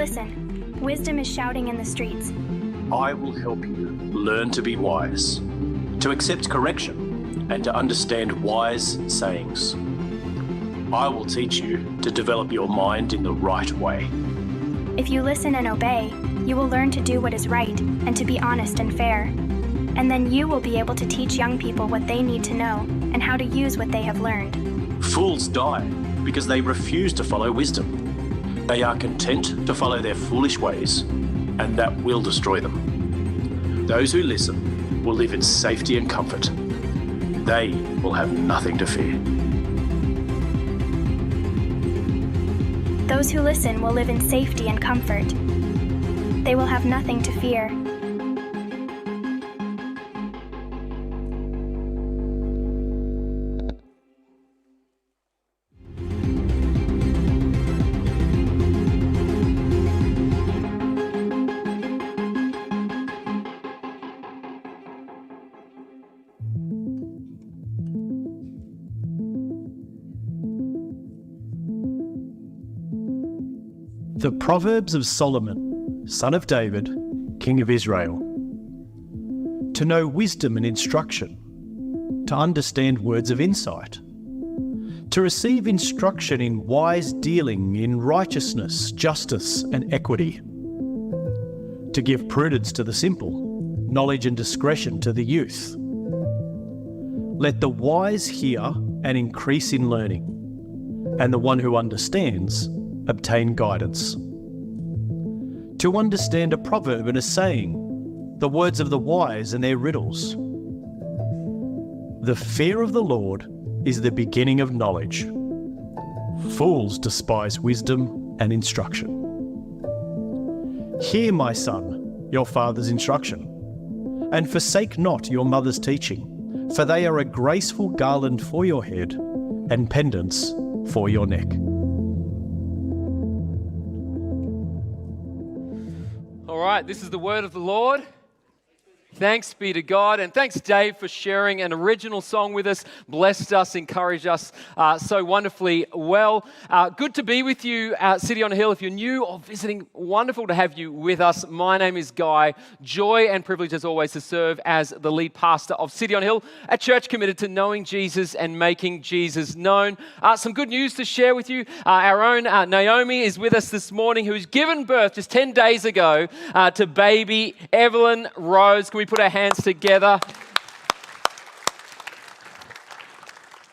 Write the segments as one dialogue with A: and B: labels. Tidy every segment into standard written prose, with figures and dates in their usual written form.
A: Listen, wisdom is shouting in the streets.
B: I will help you learn to be wise, to accept correction, and to understand wise sayings. I will teach you to develop your mind in the right way.
A: If you listen and obey, you will learn to do what is right and to be honest and fair. And then you will be able to teach young people what they need to know and how to use what they have learned.
B: Fools die because they refuse to follow wisdom. They are content to follow their foolish ways, and that will destroy them. Those who listen will live in safety and comfort. They will have nothing to fear.
A: Those who listen will live in safety and comfort. They will have nothing to fear.
C: The Proverbs of Solomon, son of David, king of Israel. To know wisdom and instruction, to understand words of insight, to receive instruction in wise dealing in righteousness, justice, and equity, to give prudence to the simple, knowledge and discretion to the youth. Let the wise hear and increase in learning, and the one who understands obtain guidance. To understand a proverb and a saying, the words of the wise and their riddles. The fear of the Lord is the beginning of knowledge. Fools despise wisdom and instruction. Hear, my son, your father's instruction, and forsake not your mother's teaching, for they are a graceful garland for your head and pendants for your neck.
D: All right, this is the word of the Lord. Thanks be to God, and thanks, Dave, for sharing an original song with us. Blessed us, encouraged us so wonderfully well. Good to be with you at City on a Hill. If you're new or visiting, wonderful to have you with us. My name is Guy. Joy and privilege, as always, to serve as the lead pastor of City on a Hill, a church committed to knowing Jesus and making Jesus known. Some good news to share with you. Our own Naomi is with us this morning, who's given birth just 10 days ago to baby Evelyn Rose. Can we put our hands together?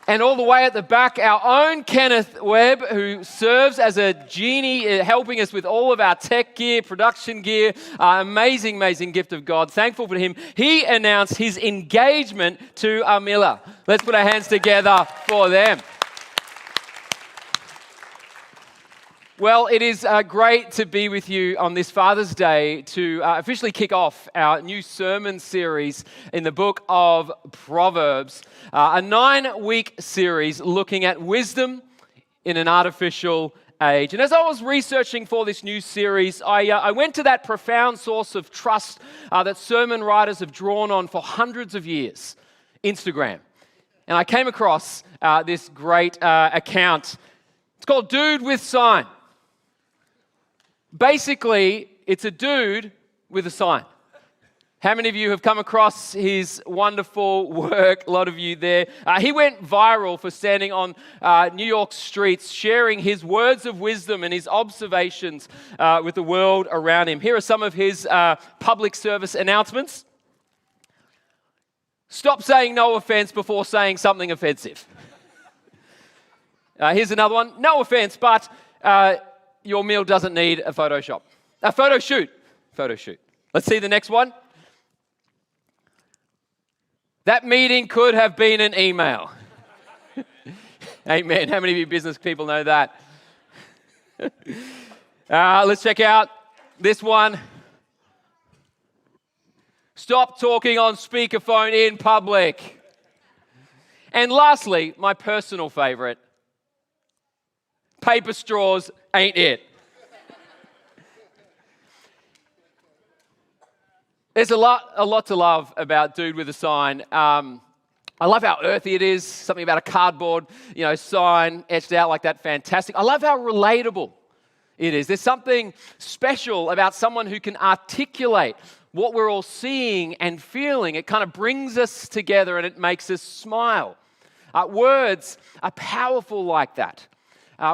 D: And all the way at the back, our own Kenneth Webb, who serves as a genie, helping us with all of our tech gear, production gear. Amazing, amazing gift of God. Thankful for him. He announced his engagement to Amila. Let's put our hands together for them. Well, it is great to be with you on this Father's Day to officially kick off our new sermon series in the book of Proverbs, a 9-week series looking at wisdom in an artificial age. And as I was researching for this new series, I went to that profound source of trust that sermon writers have drawn on for hundreds of years, Instagram. And I came across this great account. It's called Dude with Sign. Basically, it's a dude with a sign. How many of you have come across his wonderful work? A lot of you there. He went viral for standing on New York streets, sharing his words of wisdom and his observations with the world around him. Here are some of his public service announcements. Stop saying no offense before saying something offensive. Here's another one. No offense, but your meal doesn't need a photo shoot. Let's see the next one. That meeting could have been an email. Amen. How many of you business people know that? Let's check out this one. Stop talking on speakerphone in public. And lastly, my personal favorite. Paper straws ain't it. There's a lot to love about Dude with a Sign. I love how earthy it is. Something about a cardboard, sign etched out like that. Fantastic. I love how relatable It is. There's something special about someone who can articulate what we're all seeing and feeling. It kind of brings us together and it makes us smile. Words are powerful like that.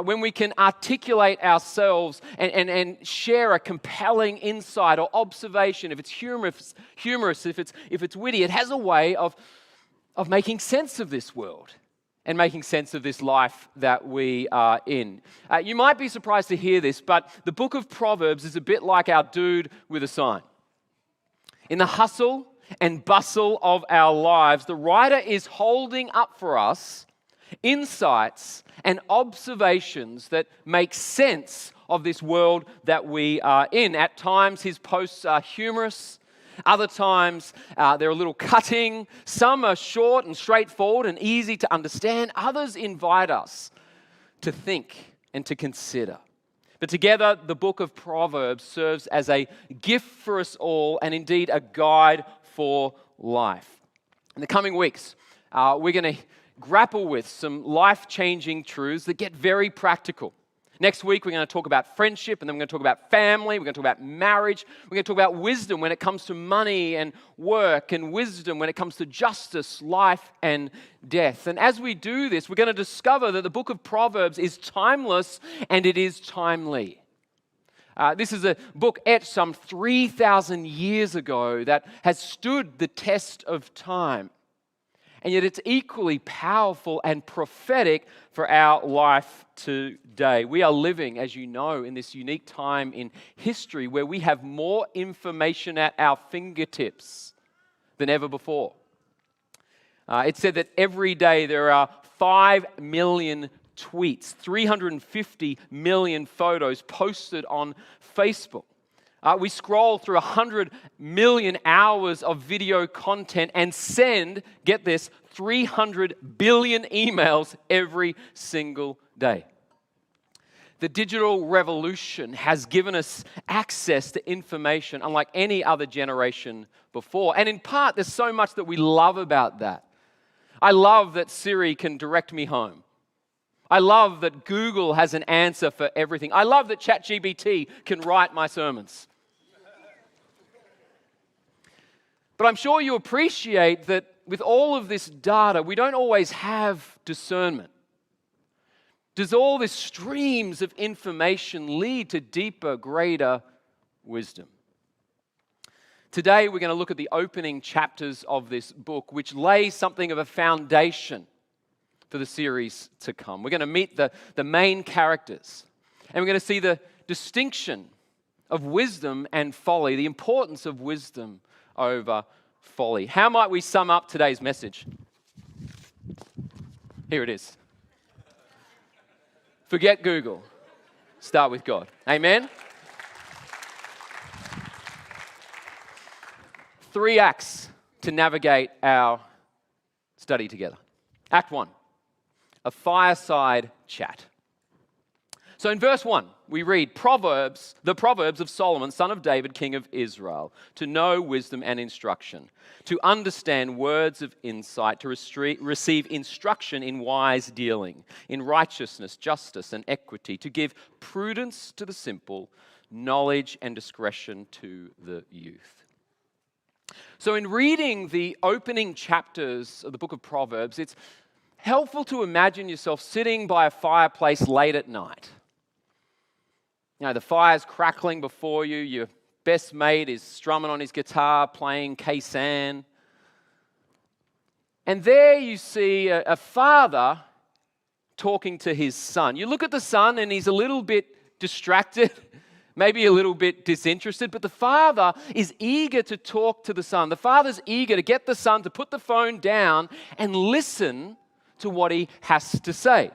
D: When we can articulate ourselves and share a compelling insight or observation, if it's humorous, if it's witty, it has a way of making sense of this world and making sense of this life that we are in. You might be surprised to hear this, but the book of Proverbs is a bit like our dude with a sign. In the hustle and bustle of our lives, the writer is holding up for us insights and observations that make sense of this world that we are in. At times, his posts are humorous. Other times, they're a little cutting. Some are short and straightforward and easy to understand. Others invite us to think and to consider. But together, the book of Proverbs serves as a gift for us all and indeed a guide for life. In the coming weeks, we're going to grapple with some life-changing truths that get very practical. Next week, we're going to talk about friendship, and then we're going to talk about family, we're going to talk about marriage, we're going to talk about wisdom when it comes to money and work, and wisdom when it comes to justice, life, and death. And as we do this, we're going to discover that the book of Proverbs is timeless and it is timely. This is a book etched some 3,000 years ago that has stood the test of time. And yet it's equally powerful and prophetic for our life today. We are living, as you know, in this unique time in history where we have more information at our fingertips than ever before. It's said that every day there are 5 million tweets, 350 million photos posted on Facebook. We scroll through 100 million hours of video content and send, get this, 300 billion emails every single day. The digital revolution has given us access to information unlike any other generation before. And in part, there's so much that we love about that. I love that Siri can direct me home. I love that Google has an answer for everything. I love that ChatGPT can write my sermons. But I'm sure you appreciate that with all of this data, we don't always have discernment. Does all this streams of information lead to deeper, greater wisdom? Today, we're going to look at the opening chapters of this book, which lay something of a foundation for the series to come. We're going to meet the main characters, and we're going to see the distinction of wisdom and folly, the importance of wisdom over folly. How might we sum up today's message? Here it is. Forget Google. Start with God. Amen? 3 acts to navigate our study together. Act 1, a fireside chat. So in verse 1, we read the Proverbs of Solomon, son of David, king of Israel, to know wisdom and instruction, to understand words of insight, to receive instruction in wise dealing, in righteousness, justice, and equity, to give prudence to the simple, knowledge and discretion to the youth. So in reading the opening chapters of the book of Proverbs, it's helpful to imagine yourself sitting by a fireplace late at night. You know, the fire's crackling before you, your best mate is strumming on his guitar, playing Kaysan. And there you see a father talking to his son. You look at the son and he's a little bit distracted, maybe a little bit disinterested, but the father is eager to talk to the son. The father's eager to get the son to put the phone down and listen to what he has to say.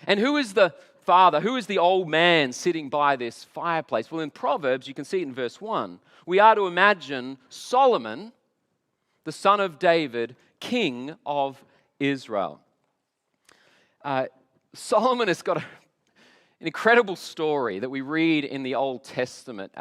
D: And who is the father? Who is the old man sitting by this fireplace? Well, in Proverbs, you can see it in verse 1. We are to imagine Solomon, the son of David, king of Israel. Solomon has got an incredible story that we read in the Old Testament.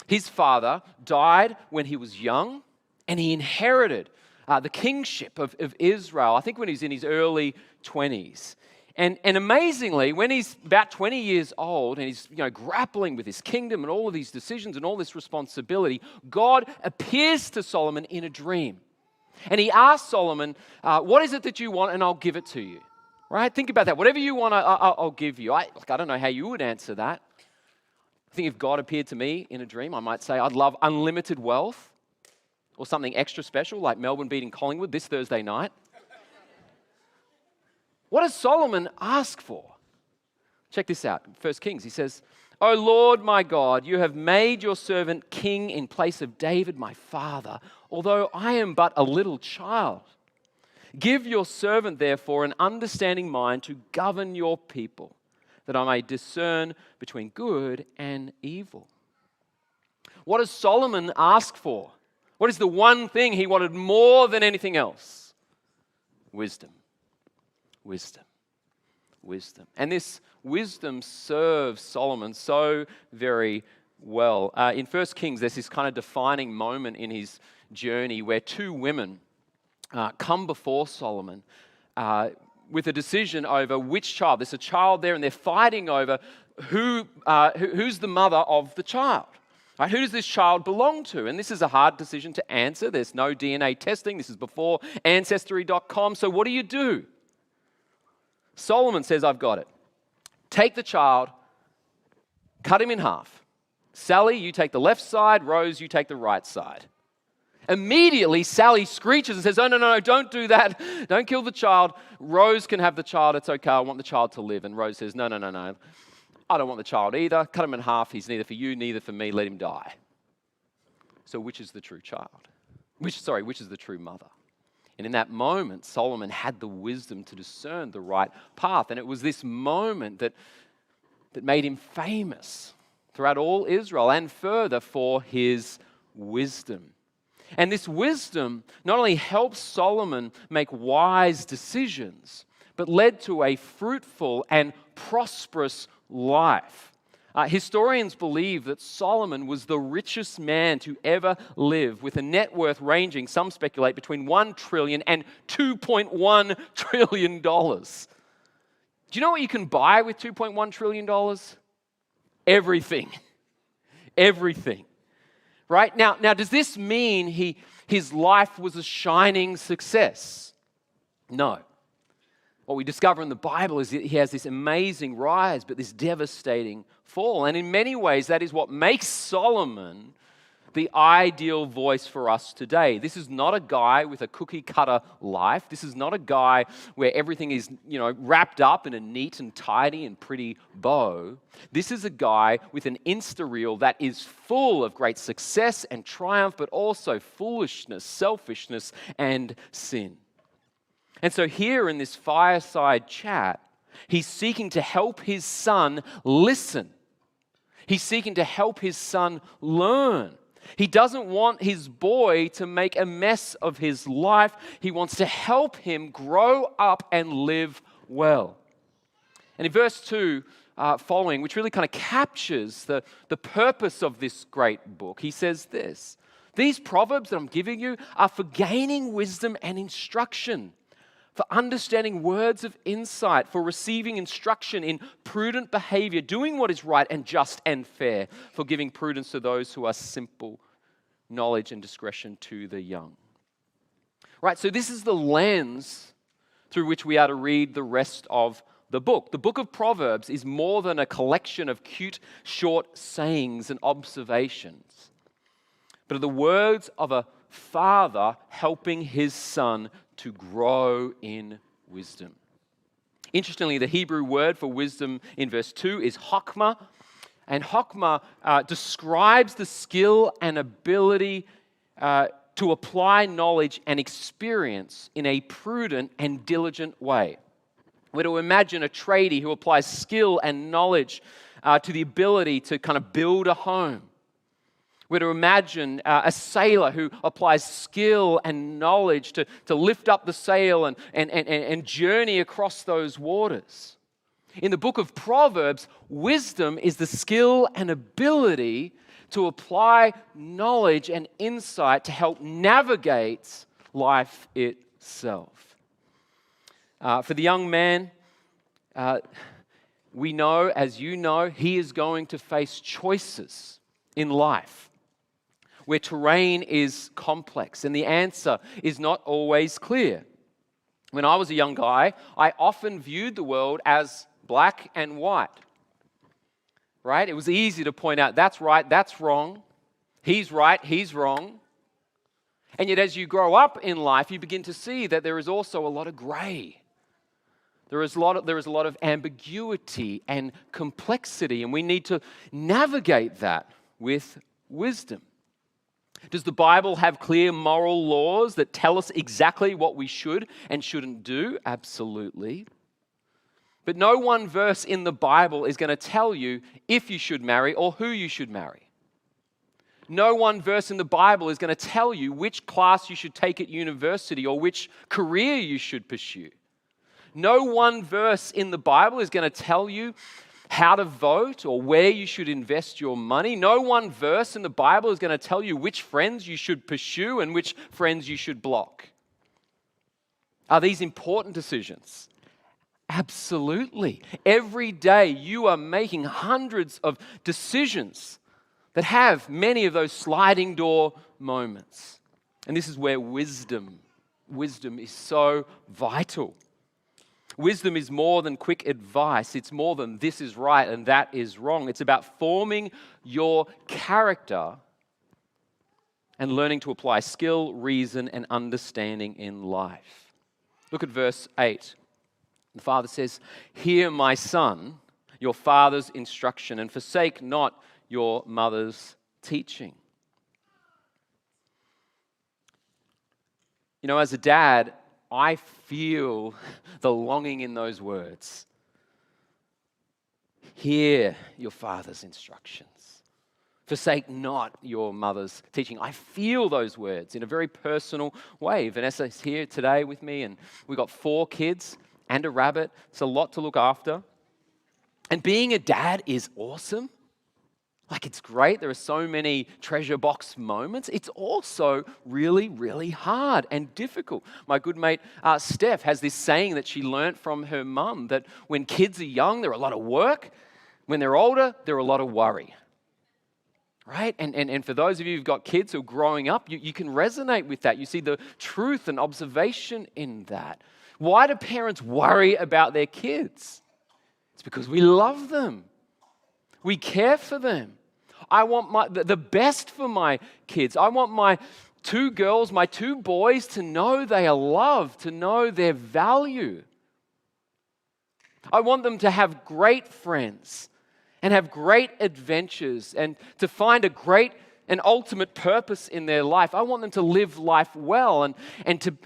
D: His father died when he was young, and he inherited the kingship of Israel, I think when he was in his early 20s. And amazingly, when he's about 20 years old and he's grappling with his kingdom and all of these decisions and all this responsibility, God appears to Solomon in a dream. And he asks Solomon, what is it that you want, and I'll give it to you. Right? Think about that. Whatever you want, I'll give you. I don't know how you would answer that. I think if God appeared to me in a dream, I might say I'd love unlimited wealth or something extra special like Melbourne beating Collingwood this Thursday night. What does Solomon ask for? Check this out. 1 Kings, he says, "O Lord my God, you have made your servant king in place of David my father, although I am but a little child. Give your servant, therefore, an understanding mind to govern your people, that I may discern between good and evil." What does Solomon ask for? What is the one thing he wanted more than anything else? Wisdom. Wisdom. Wisdom. And this wisdom serves Solomon so very well. In 1 Kings, there's this kind of defining moment in his journey where two women come before Solomon with a decision over which child. There's a child there and they're fighting over who's the mother of the child. Right? Who does this child belong to? And this is a hard decision to answer. There's no DNA testing. This is before Ancestry.com. So what do? Solomon says, I've got it. Take the child, cut him in half. Sally, you take the left side. Rose, you take the right side. Immediately, Sally screeches and says, oh, no, don't do that. Don't kill the child. Rose can have the child. It's okay. I want the child to live. And Rose says, no. I don't want the child either. Cut him in half. He's neither for you, neither for me. Let him die. So which is the true child? Which is the true mother? And in that moment, Solomon had the wisdom to discern the right path. And it was this moment that made him famous throughout all Israel and further for his wisdom. And this wisdom not only helped Solomon make wise decisions, but led to a fruitful and prosperous life. Historians believe that Solomon was the richest man to ever live, with a net worth ranging, some speculate, between $1 trillion and $2.1 trillion. Do you know what you can buy with $2.1 trillion? Everything. Everything. Right? Now, does this mean his life was a shining success? No. What we discover in the Bible is that he has this amazing rise, but this devastating fall. And in many ways, that is what makes Solomon the ideal voice for us today. This is not a guy with a cookie-cutter life. This is not a guy where everything is, wrapped up in a neat and tidy and pretty bow. This is a guy with an Insta-reel that is full of great success and triumph, but also foolishness, selfishness, and sin. And so here in this fireside chat, he's seeking to help his son listen. He's seeking to help his son learn. He doesn't want his boy to make a mess of his life. He wants to help him grow up and live well. And in verse 2 following, which really kind of captures the purpose of this great book, he says this: "These proverbs that I'm giving you are for gaining wisdom and instruction, for understanding words of insight, for receiving instruction in prudent behavior, doing what is right and just and fair, for giving prudence to those who are simple, knowledge and discretion to the young." Right, so this is the lens through which we are to read the rest of the book. The book of Proverbs is more than a collection of cute, short sayings and observations, but are the words of a father helping his son to grow in wisdom. Interestingly, the Hebrew word for wisdom in verse 2 is chokmah, and chokmah describes the skill and ability to apply knowledge and experience in a prudent and diligent way. We're to imagine a tradie who applies skill and knowledge to the ability to kind of build a home. We're to imagine a sailor who applies skill and knowledge to lift up the sail and journey across those waters. In the book of Proverbs, wisdom is the skill and ability to apply knowledge and insight to help navigate life itself. For the young man, we know, as you know, he is going to face choices in life where terrain is complex and the answer is not always clear. When I was a young guy, I often viewed the world as black and white. Right? It was easy to point out that's right, that's wrong. He's right, he's wrong. And yet as you grow up in life, you begin to see that there is also a lot of gray. There is a lot of ambiguity and complexity, and we need to navigate that with wisdom. Does the Bible have clear moral laws that tell us exactly what we should and shouldn't do? Absolutely. But no one verse in the Bible is going to tell you if you should marry or who you should marry. No one verse in the Bible is going to tell you which class you should take at university or which career you should pursue. No one verse in the Bible is going to tell you how to vote or where you should invest your money. No one verse in the Bible is going to tell you which friends you should pursue and which friends you should block. Are these important decisions? Absolutely. Every day you are making hundreds of decisions that have many of those sliding door moments. And this is where wisdom is so vital. Wisdom is more than quick advice. It's more than this is right and that is wrong. It's about forming your character and learning to apply skill, reason, and understanding in life. Look at verse 8. The father says, "Hear, my son, your father's instruction, and forsake not your mother's teaching." You know, as a dad, I feel the longing in those words. Hear your father's instructions. Forsake not your mother's teaching. I feel those words in a very personal way. Vanessa is here today with me, and we've got 4 kids and a rabbit. It's a lot to look after. And being a dad is awesome. Like, it's great. There are so many treasure box moments. It's also really, really hard and difficult. My good mate Steph has this saying that she learnt from her mum, that when kids are young, they're a lot of work. When they're older, they're a lot of worry. Right? And for those of you who've got kids who are growing up, you can resonate with that. You see the truth and observation in that. Why do parents worry about their kids? It's because we love them. We care for them. I want the best for my kids. I want my 2 girls, my 2 boys to know they are loved, to know their value. I want them to have great friends and have great adventures and to find a great and ultimate purpose in their life. I want them to live life well and to,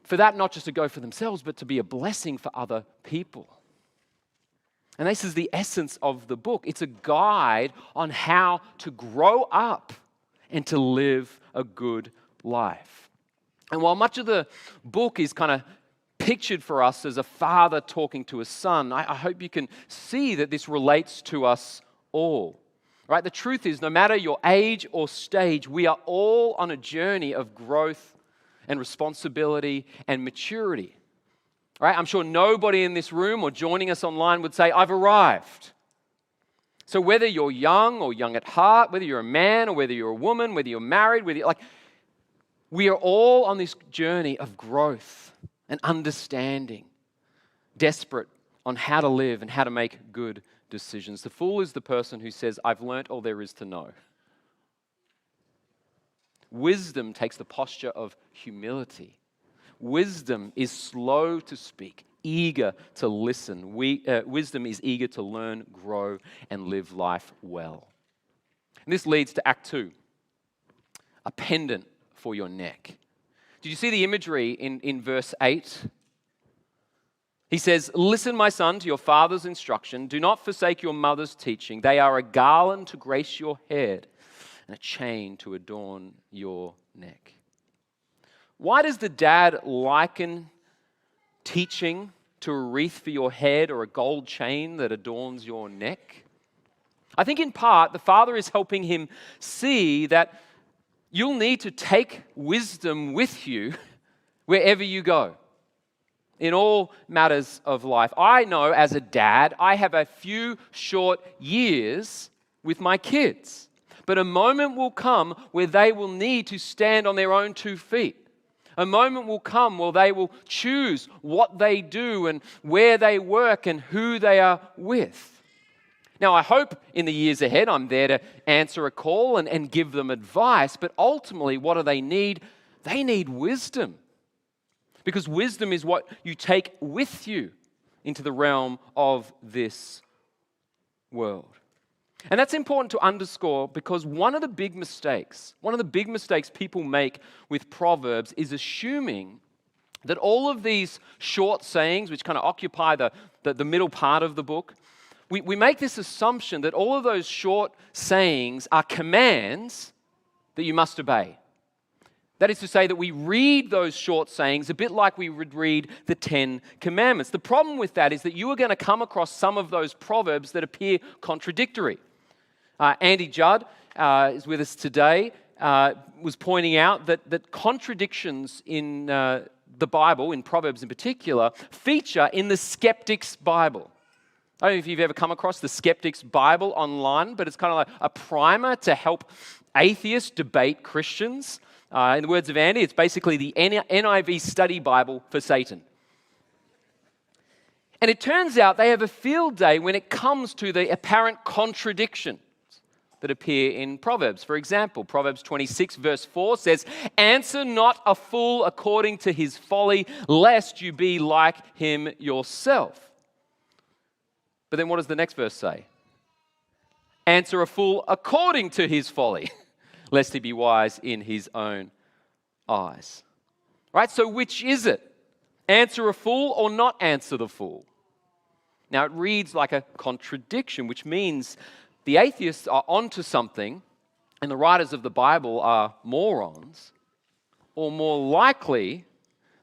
D: for that not just to go for themselves, but to be a blessing for other people. And this is the essence of the book. It's a guide on how to grow up and to live a good life. And while much of the book is kind of pictured for us as a father talking to a son, I hope you can see that this relates to us all. Right? The truth is, no matter your age or stage, we are all on a journey of growth and responsibility and maturity. Right? I'm sure nobody in this room or joining us online would say, "I've arrived." So whether you're young or young at heart, whether you're a man or whether you're a woman, whether you're married, we are all on this journey of growth and understanding, desperate on how to live and how to make good decisions. The fool is the person who says, "I've learnt all there is to know." Wisdom takes the posture of humility. Wisdom is slow to speak, eager to listen. Wisdom is eager to learn, grow, and live life well. And this leads to Act 2, a pendant for your neck. Did you see the imagery in verse 8? He says, "Listen, my son, to your father's instruction. Do not forsake your mother's teaching. They are a garland to grace your head and a chain to adorn your neck." Why does the dad liken teaching to a wreath for your head or a gold chain that adorns your neck? I think in part the father is helping him see that you'll need to take wisdom with you wherever you go. in all matters of life. I know as a dad, I have a few short years with my kids. But a moment will come where they will need to stand on their own 2 feet. A moment will come where they will choose what they do and where they work and who they are with. Now, I hope in the years ahead I'm there to answer a call and give them advice, but ultimately, what do they need? They need wisdom. Because wisdom is what you take with you into the realm of this world. And that's important to underscore because one of the big mistakes people make with Proverbs is assuming that all of these short sayings, which kind of occupy the middle part of the book, we make this assumption that all of those short sayings are commands that you must obey. That is to say that we read those short sayings a bit like we would read the 10 Commandments. The problem with that is that you are going to come across some of those proverbs that appear contradictory. Andy Judd is with us today, was pointing out that contradictions in the Bible, in Proverbs in particular, feature in the Skeptic's Bible. I don't know if you've ever come across the Skeptic's Bible online, but it's kind of like a primer to help atheists debate Christians. In the words of Andy, it's basically the NIV study Bible for Satan. And it turns out they have a field day when it comes to the apparent contradictions that appear in Proverbs. For example, Proverbs 26 verse 4 says, "Answer not a fool according to his folly, lest you be like him yourself." But then what does the next verse say? "Answer a fool according to his folly, lest he be wise in his own eyes." Right? So which is it? Answer a fool or not answer the fool? Now it reads like a contradiction, which means the atheists are onto something and the writers of the Bible are morons, or more likely,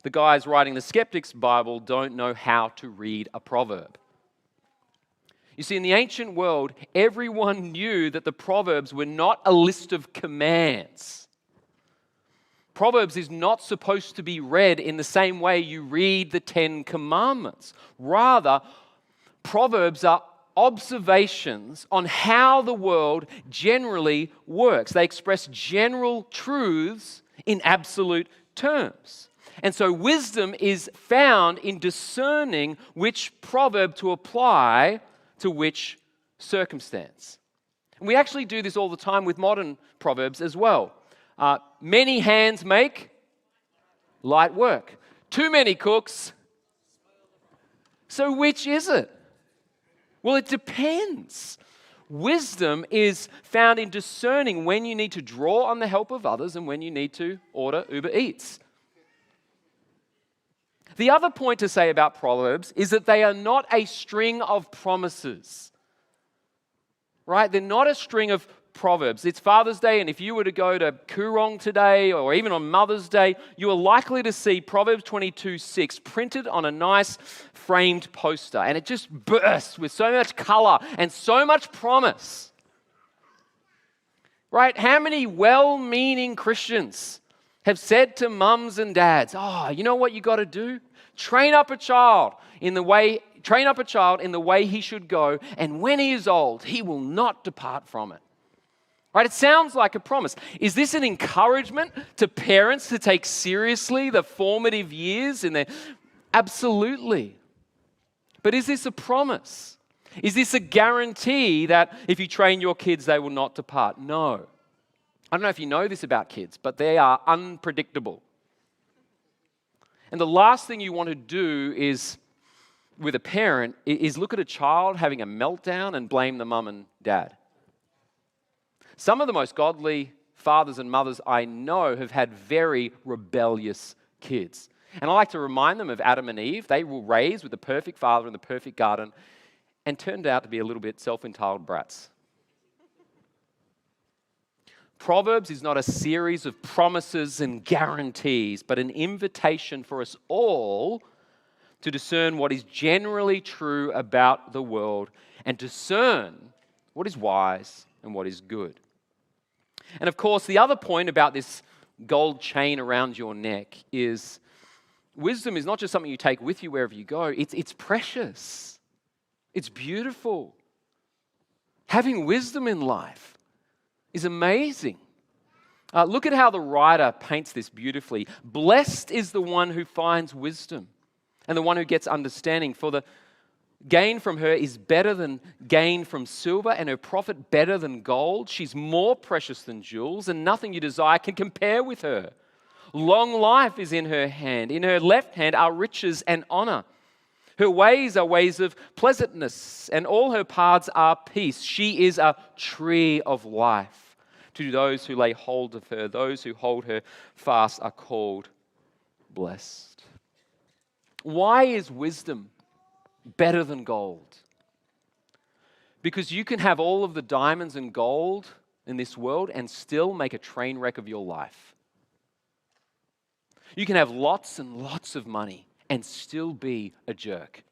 D: the guys writing the Skeptic's Bible don't know how to read a proverb. You see, in the ancient world, everyone knew that the Proverbs were not a list of commands. Proverbs is not supposed to be read in the same way you read the 10 Commandments. Rather, Proverbs are observations on how the world generally works. They express general truths in absolute terms. And so wisdom is found in discerning which proverb to apply to which circumstance. And we actually do this all the time with modern proverbs as well. Many hands make light work. Too many cooks. So which is it? Well, it depends. Wisdom is found in discerning when you need to draw on the help of others and when you need to order Uber Eats. The other point to say about Proverbs is that they are not a string of promises. Right? They're not a string of Proverbs. It's Father's Day, and if you were to go to Coorong today, or even on Mother's Day, you are likely to see Proverbs 22:6 printed on a nice framed poster, and it just bursts with so much color and so much promise. Right? How many well-meaning Christians have said to mums and dads, "Oh, you know what you got to do? Train up a child in the way he should go, and when he is old, he will not depart from it." Right? It sounds like a promise. Is this an encouragement to parents to take seriously the formative years in their... Absolutely. But is this a promise? Is this a guarantee that if you train your kids, they will not depart? No. I don't know if you know this about kids, but they are unpredictable. And the last thing you want to do is, with a parent, is look at a child having a meltdown and blame the mum and dad. Some of the most godly fathers and mothers I know have had very rebellious kids. And I like to remind them of Adam and Eve. They were raised with the perfect father in the perfect garden and turned out to be a little bit self-entitled brats. Proverbs is not a series of promises and guarantees, but an invitation for us all to discern what is generally true about the world and discern what is wise and what is good. And of course, the other point about this gold chain around your neck is Wisdom is not just something you take with you wherever you go. It's precious. It's beautiful. Having wisdom in life is amazing. Look at how the writer paints this beautifully. Blessed is the one who finds wisdom and the one who gets understanding, for the gain from her is better than gain from silver, and her profit better than gold. She's more precious than jewels, and nothing you desire can compare with her. Long life is in her hand. In her left hand are riches and honor. Her ways are ways of pleasantness, and all her paths are peace. She is a tree of life to those who lay hold of her. Those who hold her fast are called blessed. Why is wisdom better than gold? Because you can have all of the diamonds and gold in this world and still make a train wreck of your life. You can have lots and lots of money and still be a jerk.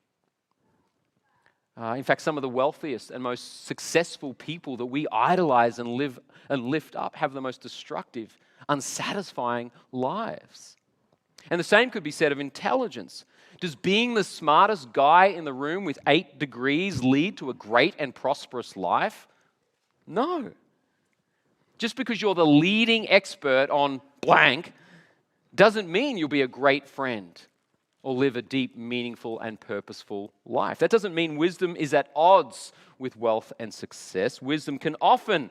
D: In fact, some of the wealthiest and most successful people that we idolize and lift up have the most destructive, unsatisfying lives. And the same could be said of intelligence. Does being the smartest guy in the room with 8 degrees lead to a great and prosperous life? No. Just because you're the leading expert on blank doesn't mean you'll be a great friend or live a deep, meaningful, and purposeful life. That doesn't mean wisdom is at odds with wealth and success. Wisdom can often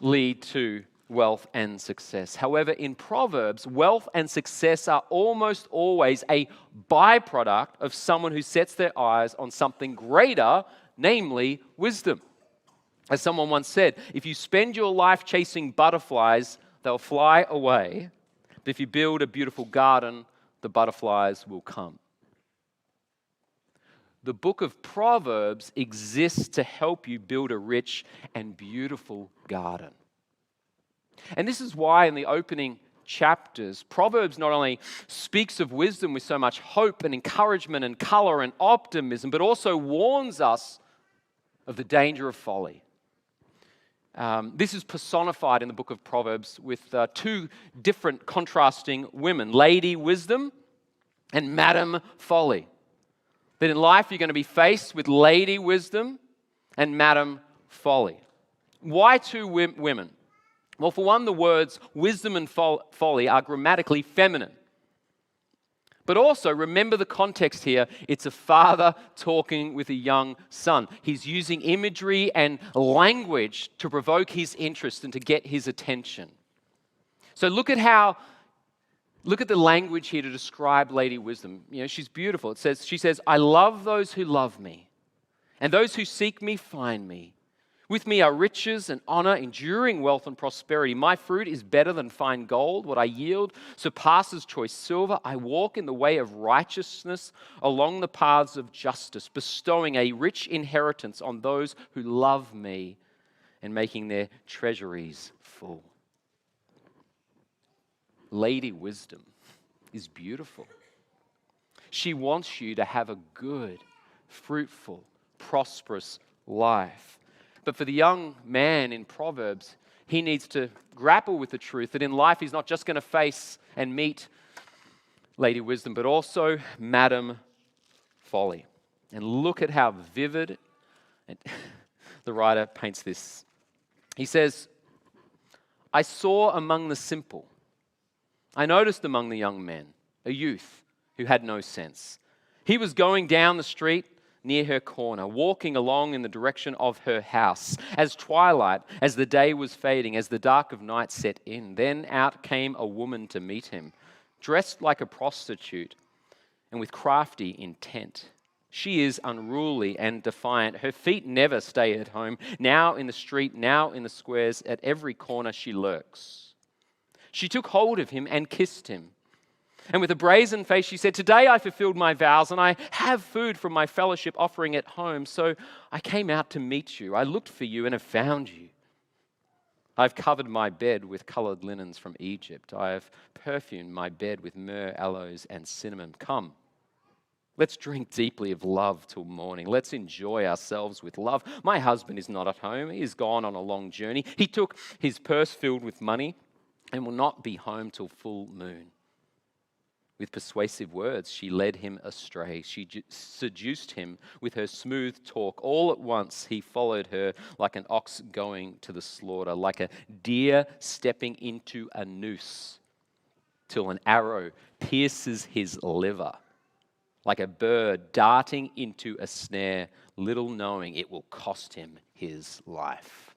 D: lead to wealth and success. However, in Proverbs, wealth and success are almost always a byproduct of someone who sets their eyes on something greater, namely wisdom. As someone once said, if you spend your life chasing butterflies, they'll fly away. But if you build a beautiful garden, the butterflies will come. The book of Proverbs exists to help you build a rich and beautiful garden. And this is why in the opening chapters, Proverbs not only speaks of wisdom with so much hope and encouragement and color and optimism, but also warns us of the danger of folly. This is personified in the book of Proverbs with 2 different contrasting women, Lady Wisdom and Madam Folly. That in life you're going to be faced with Lady Wisdom and Madam Folly. Why 2 women? Well, for one, the words wisdom and folly are grammatically feminine. But also, remember the context here. It's a father talking with a young son. He's using imagery and language to provoke his interest and to get his attention. So look at the language here to describe Lady Wisdom. You know, she's beautiful. She says, I love those who love me, and those who seek me find me. With me are riches and honor, enduring wealth and prosperity. My fruit is better than fine gold. What I yield surpasses choice silver. I walk in the way of righteousness along the paths of justice, bestowing a rich inheritance on those who love me and making their treasuries full. Lady Wisdom is beautiful. She wants you to have a good, fruitful, prosperous life. But for the young man in Proverbs, he needs to grapple with the truth that in life he's not just going to face and meet Lady Wisdom, but also Madam Folly. And look at how vivid the writer paints this. He says, I saw among the simple, I noticed among the young men, a youth who had no sense. He was going down the street near her corner, walking along in the direction of her house. As twilight, as the day was fading, as the dark of night set in, then out came a woman to meet him, dressed like a prostitute and with crafty intent. She is unruly and defiant. Her feet never stay at home. Now in the street, now in the squares, at every corner she lurks. She took hold of him and kissed him. And with a brazen face, she said, today I fulfilled my vows, and I have food from my fellowship offering at home. So I came out to meet you. I looked for you and have found you. I've covered my bed with colored linens from Egypt. I have perfumed my bed with myrrh, aloes, and cinnamon. Come, let's drink deeply of love till morning. Let's enjoy ourselves with love. My husband is not at home. He is gone on a long journey. He took his purse filled with money and will not be home till full moon. With persuasive words, she led him astray. She seduced him with her smooth talk. All at once, he followed her like an ox going to the slaughter, like a deer stepping into a noose, till an arrow pierces his liver, like a bird darting into a snare, little knowing it will cost him his life.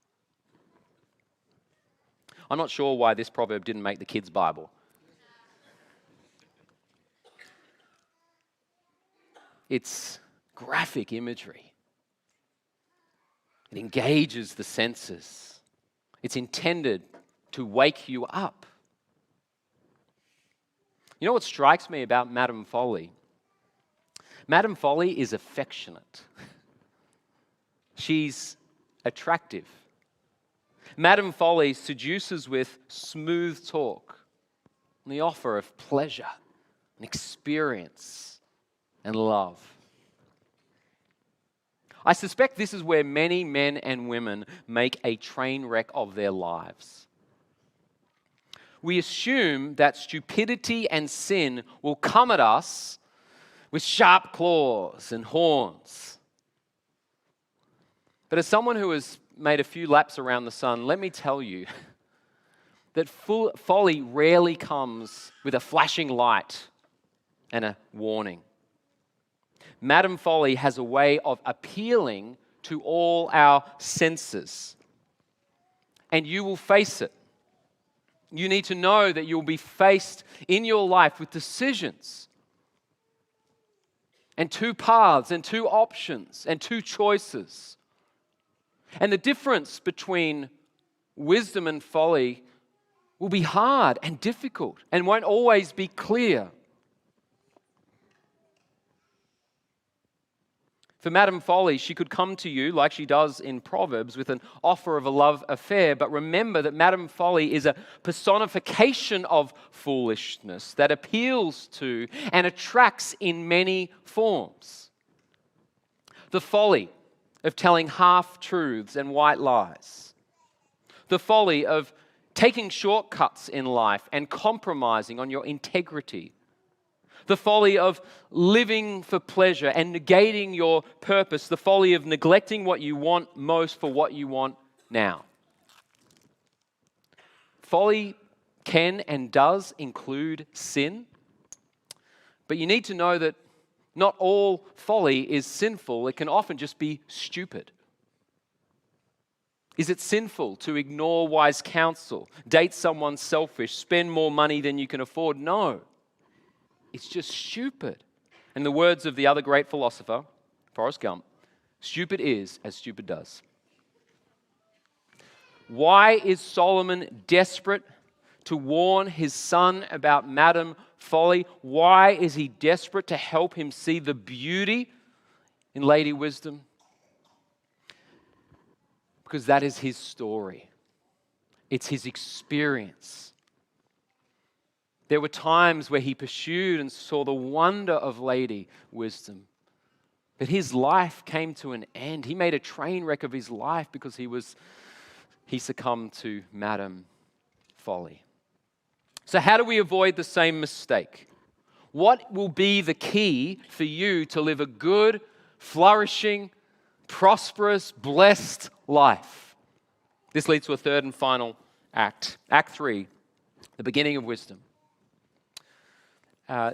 D: I'm not sure why this proverb didn't make the kids' Bible. It's graphic imagery. It engages the senses. It's intended to wake you up. You know what strikes me about Madame Folly? Madame Folly is affectionate. She's attractive. Madame Folly seduces with smooth talk and the offer of pleasure and experience and love. I suspect this is where many men and women make a train wreck of their lives. We assume that stupidity and sin will come at us with sharp claws and horns. But as someone who has made a few laps around the sun, let me tell you that folly rarely comes with a flashing light and a warning. Madame Folly has a way of appealing to all our senses, and you will face it. You need to know that you'll be faced in your life with decisions and two paths and two options and two choices. And the difference between wisdom and folly will be hard and difficult and won't always be clear. For Madame Folly, she could come to you like she does in Proverbs with an offer of a love affair. But remember that Madame Folly is a personification of foolishness that appeals to and attracts in many forms. The folly of telling half-truths and white lies. The folly of taking shortcuts in life and compromising on your integrity. The folly of living for pleasure and negating your purpose. The folly of neglecting what you want most for what you want now. Folly can and does include sin, but you need to know that not all folly is sinful. It can often just be stupid. Is it sinful to ignore wise counsel, date someone selfish, spend more money than you can afford? No. It's just stupid. In the words of the other great philosopher, Forrest Gump, stupid is as stupid does. Why is Solomon desperate to warn his son about Madame Folly? Why is he desperate to help him see the beauty in Lady Wisdom? Because that is his story. It's his experience. There were times where he pursued and saw the wonder of Lady Wisdom. But his life came to an end. He made a train wreck of his life because he succumbed to Madame Folly. So how do we avoid the same mistake? What will be the key for you to live a good, flourishing, prosperous, blessed life? This leads to a third and final act. Act 3, the beginning of wisdom.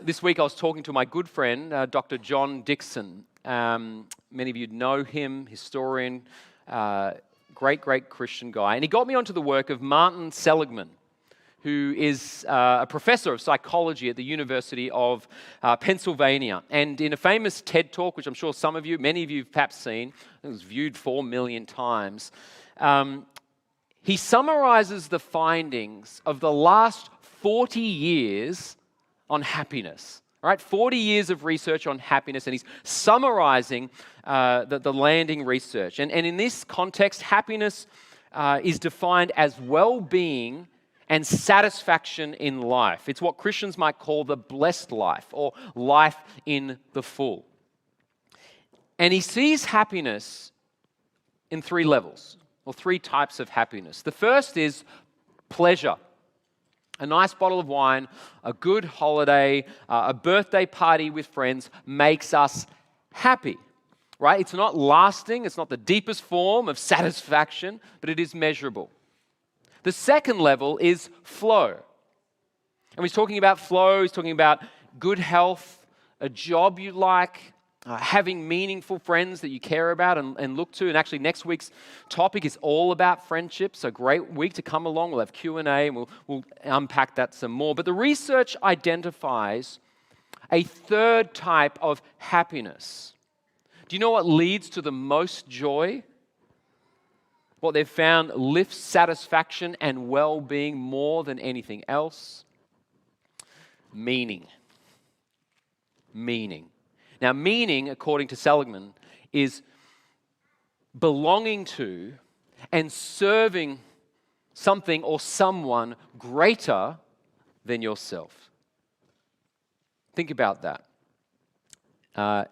D: This week I was talking to my good friend, Dr. John Dixon. Many of you know him, historian, great Christian guy. And he got me onto the work of Martin Seligman, who is a professor of psychology at the University of Pennsylvania. And in a famous TED Talk, which I'm sure many of you have perhaps seen, it was viewed 4 million times, he summarizes the findings of the last 40 years on happiness, right? 40 years of research on happiness, and he's summarizing the landing research. And in this context, happiness is defined as well-being and satisfaction in life. It's what Christians might call the blessed life, or life in the full. And he sees happiness in 3 levels, or 3 types of happiness. The first is pleasure. A nice bottle of wine, a good holiday, a birthday party with friends makes us happy, right? It's not lasting, it's not the deepest form of satisfaction, but it is measurable. The second level is flow. And he's talking about flow, he's talking about good health, a job you like, having meaningful friends that you care about and look to. And actually next week's topic is all about friendship. So great week to come along. We'll have Q&A and we'll unpack that some more. But the research identifies a third type of happiness. Do you know what leads to the most joy? What they've found lifts satisfaction and well-being more than anything else? Meaning. Meaning. Now, meaning, according to Seligman, is belonging to and serving something or someone greater than yourself. Think about that.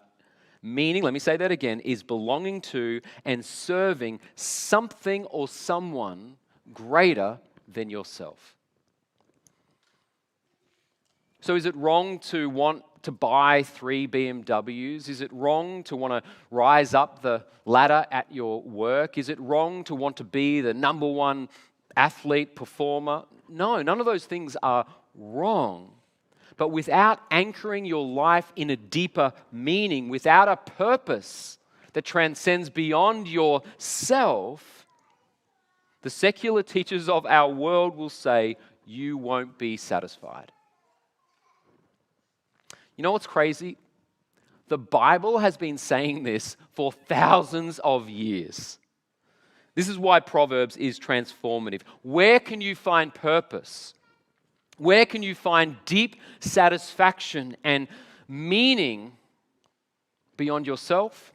D: Meaning, let me say that again, is belonging to and serving something or someone greater than yourself. So is it wrong to want to buy 3 BMWs? Is it wrong to want to rise up the ladder at your work? Is it wrong to want to be the number one athlete, performer? No, none of those things are wrong. But without anchoring your life in a deeper meaning, without a purpose that transcends beyond yourself, the secular teachers of our world will say, you won't be satisfied. You know what's crazy? The Bible has been saying this for thousands of years. This is why Proverbs is transformative. Where can you find purpose? Where can you find deep satisfaction and meaning beyond yourself?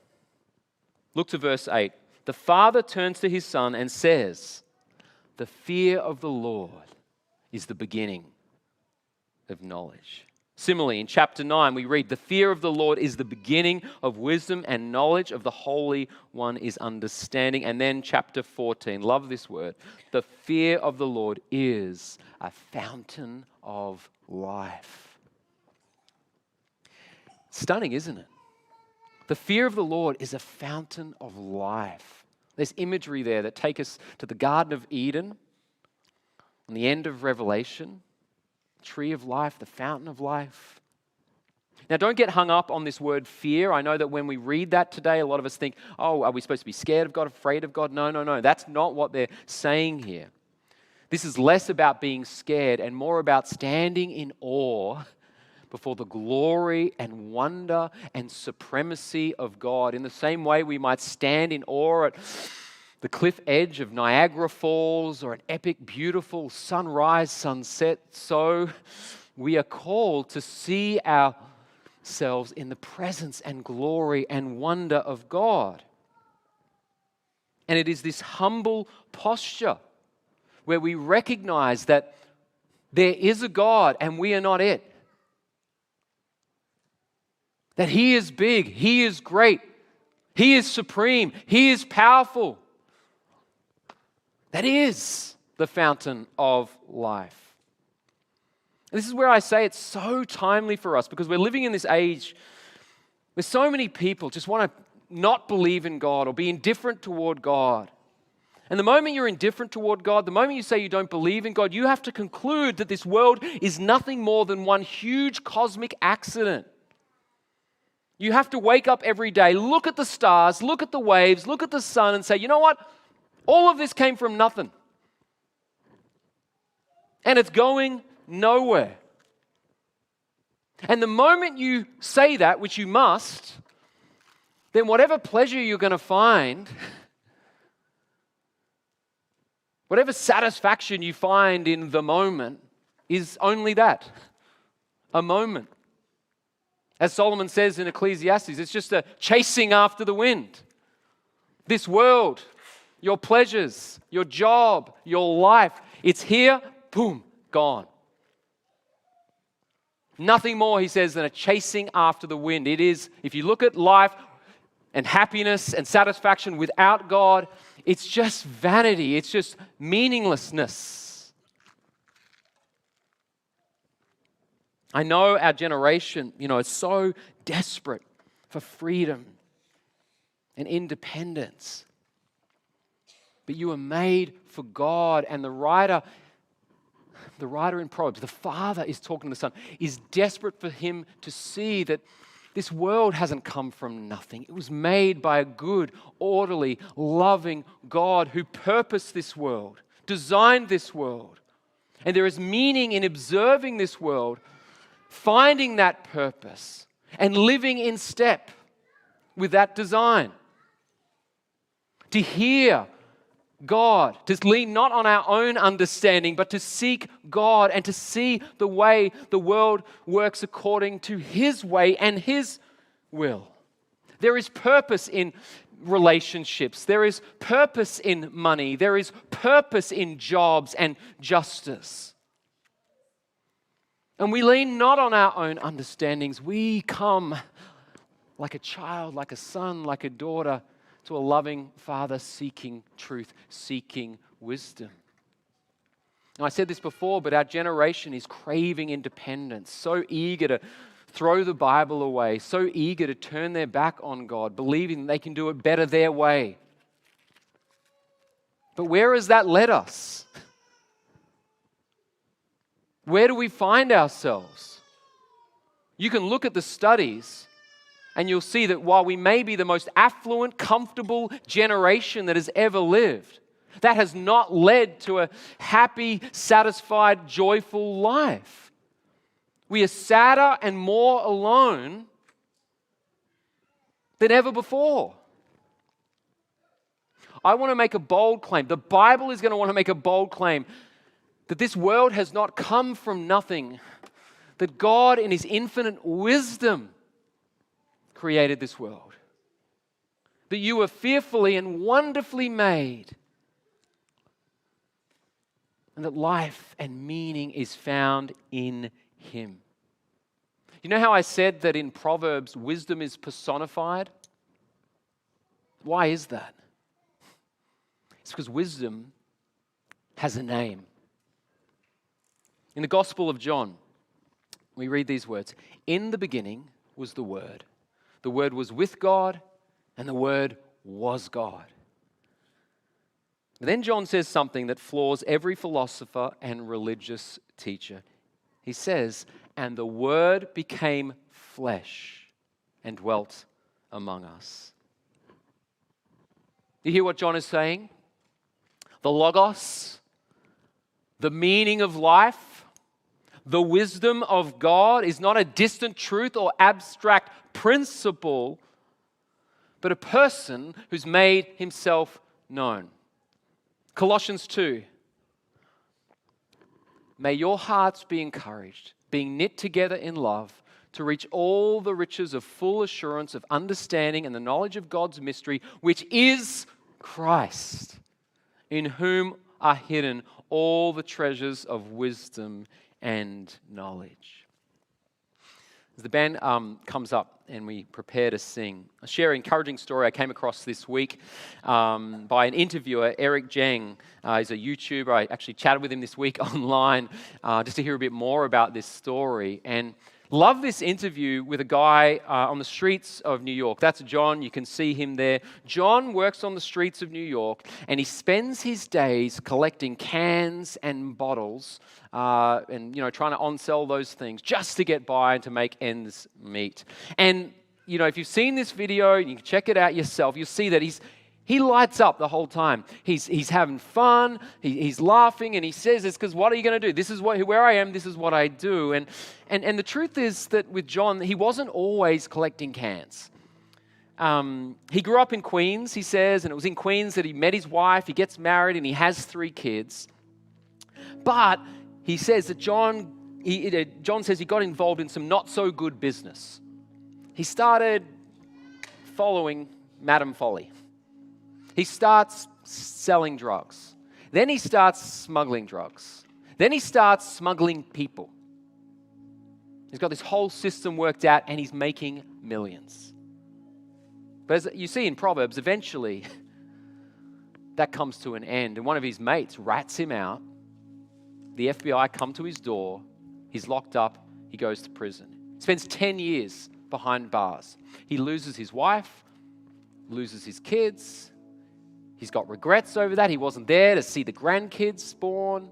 D: Look to verse 8. The father turns to his son and says, the fear of the Lord is the beginning of knowledge. Similarly, in chapter 9, we read, the fear of the Lord is the beginning of wisdom, and knowledge of the Holy One is understanding. And then chapter 14, love this word, the fear of the Lord is a fountain of life. Stunning, isn't it? The fear of the Lord is a fountain of life. There's imagery there that take us to the Garden of Eden, on the end of Revelation, tree of life, the fountain of life. Now, don't get hung up on this word fear. I know that when we read that today, a lot of us think, oh, are we supposed to be scared of God, afraid of God? No. That's not what they're saying here. This is less about being scared and more about standing in awe before the glory and wonder and supremacy of God. In the same way we might stand in awe at the cliff edge of Niagara Falls or an epic, beautiful sunrise, sunset, so we are called to see ourselves in the presence and glory and wonder of God. And it is this humble posture where we recognize that there is a God and we are not it. That He is big, He is great, He is supreme, He is powerful. That is the fountain of life. And this is where I say it's so timely for us because we're living in this age where so many people just want to not believe in God or be indifferent toward God. And the moment you're indifferent toward God, the moment you say you don't believe in God, you have to conclude that this world is nothing more than one huge cosmic accident. You have to wake up every day, look at the stars, look at the waves, look at the sun and say, you know what? All of this came from nothing. And it's going nowhere. And the moment you say that, which you must, then whatever pleasure you're going to find, whatever satisfaction you find in the moment is only that, a moment. As Solomon says in Ecclesiastes, it's just a chasing after the wind. This world, your pleasures, your job, your life, it's here, boom, gone. Nothing more, he says, than a chasing after the wind. It is, if you look at life and happiness and satisfaction without God, it's just vanity. It's just meaninglessness. I know our generation, is so desperate for freedom and independence. But you were made for God, and the writer in Proverbs, the father is talking to the son, is desperate for him to see that this world hasn't come from nothing. It was made by a good, orderly, loving God who purposed this world, designed this world. And there is meaning in observing this world, finding that purpose, and living in step with that design. To hear God, to lean not on our own understanding, but to seek God and to see the way the world works according to His way and His will. There is purpose in relationships. There is purpose in money. There is purpose in jobs and justice. And we lean not on our own understandings. We come like a child, like a son, like a daughter, to a loving Father seeking truth, seeking wisdom. Now, I said this before, but our generation is craving independence, so eager to throw the Bible away, so eager to turn their back on God, believing they can do it better their way. But where has that led us? Where do we find ourselves? You can look at the studies and you'll see that while we may be the most affluent, comfortable generation that has ever lived, that has not led to a happy, satisfied, joyful life. We are sadder and more alone than ever before. I want to make a bold claim. The Bible is going to want to make a bold claim that this world has not come from nothing, that God in His infinite wisdom created this world. That you were fearfully and wonderfully made. And that life and meaning is found in Him. You know how I said that in Proverbs, wisdom is personified? Why is that? It's because wisdom has a name. In the Gospel of John, we read these words. In the beginning was the Word. The Word was with God, and the Word was God. But then John says something that floors every philosopher and religious teacher. He says, and the Word became flesh and dwelt among us. You hear what John is saying? The Logos, the meaning of life, the wisdom of God is not a distant truth or abstract principle, but a person who's made himself known. Colossians 2. May your hearts be encouraged, being knit together in love, to reach all the riches of full assurance of understanding and the knowledge of God's mystery, which is Christ, in whom are hidden all the treasures of wisdom and knowledge. As the band comes up and we prepare to sing, I'll share an encouraging story I came across this week by an interviewer, Eric Zheng. He's a YouTuber. I actually chatted with him this week online just to hear a bit more about this story. And love this interview with a guy on the streets of New York. That's John. You can see him there. John works on the streets of New York, and he spends his days collecting cans and bottles and trying to on-sell those things just to get by and to make ends meet. And if you've seen this video, you can check it out yourself. You'll see that he lights up the whole time. He's having fun. He's laughing, and he says this because what are you going to do? This is where I am. This is what I do. And the truth is that with John, he wasn't always collecting cans. He grew up in Queens, he says, and it was in Queens that he met his wife. He gets married, and he has 3 kids. But he says that John says he got involved in some not so good business. He started following Madame Folly. He starts selling drugs. Then he starts smuggling drugs. Then he starts smuggling people. He's got this whole system worked out, and he's making millions. But as you see in Proverbs, eventually that comes to an end. And one of his mates rats him out. The FBI come to his door. He's locked up. he goes to prison. He spends 10 years behind bars. He loses his wife, loses his kids. He's got regrets over that. He wasn't there to see the grandkids born.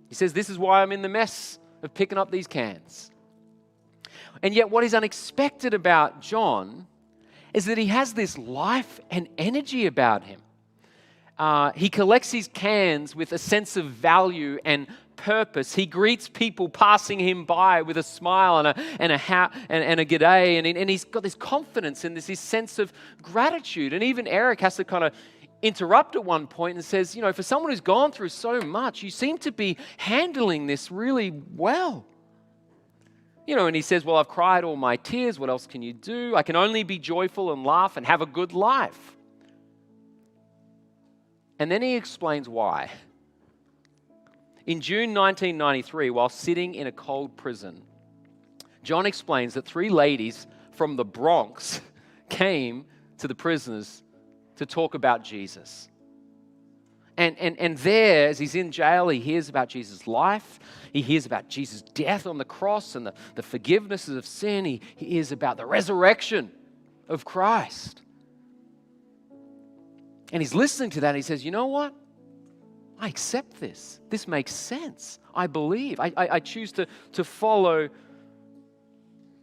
D: He says, this is why I'm in the mess of picking up these cans. And yet what is unexpected about John is that he has this life and energy about him. He collects his cans with a sense of value and purpose. He greets people passing him by with a smile and a g'day, and he's got this confidence and this sense of gratitude. And even Eric has to kind of interrupt at one point and says, you know, for someone who's gone through so much, you seem to be handling this really well. You know, and he says, well, I've cried all my tears. What else can you do? I can only be joyful and laugh and have a good life. And then he explains why. In June 1993, while sitting in a cold prison, John explains that 3 ladies from the Bronx came to the prisoners to talk about Jesus. And there, as he's in jail, he hears about Jesus' life. He hears about Jesus' death on the cross and the forgiveness of sin. He hears about the resurrection of Christ. And he's listening to that and he says, you know what? I accept this. This makes sense. I believe. I choose to follow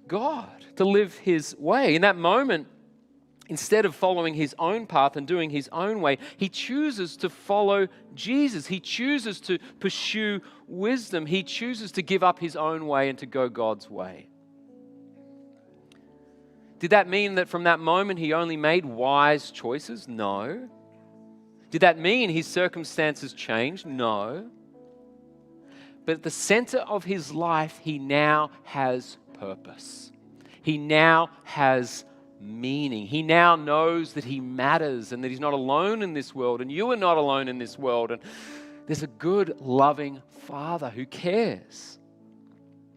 D: God, to live his way. In that moment, instead of following his own path and doing his own way, he chooses to follow Jesus. He chooses to pursue wisdom. He chooses to give up his own way and to go God's way. Did that mean that from that moment he only made wise choices? No. Did that mean his circumstances changed? No. But at the center of his life, he now has purpose. He now has meaning. He now knows that he matters and that he's not alone in this world, and you are not alone in this world. And there's a good, loving Father who cares.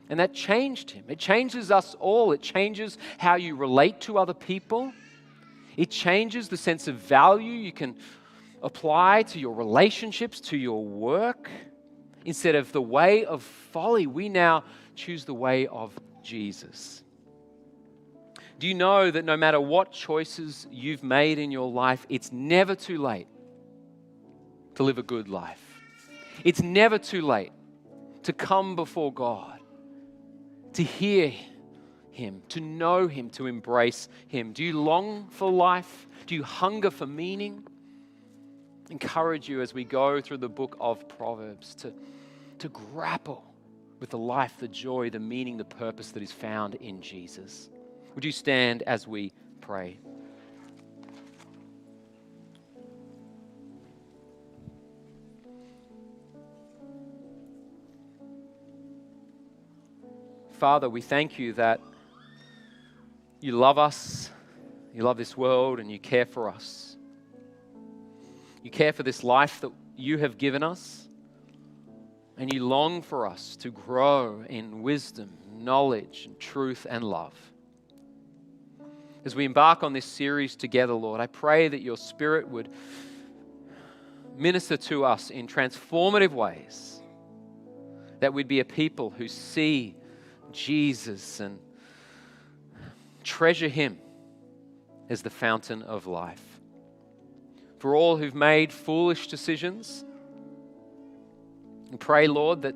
D: And that changed him. It changes us all. It changes how you relate to other people. It changes the sense of value you can apply to your relationships, to your work. Instead of the way of folly, we now choose the way of Jesus. Do you know that no matter what choices you've made in your life, it's never too late to live a good life? It's never too late to come before God, to hear him, to know him, to embrace him. Do you long for life? Do you hunger for meaning? I encourage you as we go through the book of Proverbs to grapple with the life, the joy, the meaning, the purpose that is found in Jesus. Would you stand as we pray? Father, we thank you that you love us, you love this world, and you care for us. You care for this life that you have given us, and you long for us to grow in wisdom, knowledge, and truth and love. As we embark on this series together, Lord, I pray that your Spirit would minister to us in transformative ways, that we'd be a people who see Jesus and treasure him as the fountain of life. For all who've made foolish decisions, and pray, Lord, that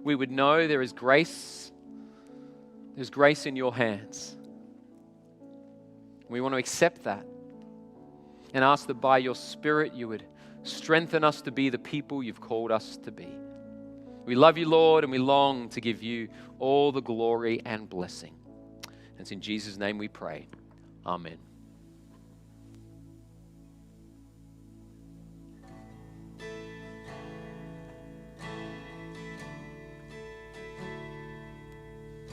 D: we would know there is grace. There's grace in your hands. We want to accept that and ask that by your Spirit you would strengthen us to be the people you've called us to be. We love you, Lord, and we long to give you all the glory and blessing. And it's in Jesus' name we pray. Amen.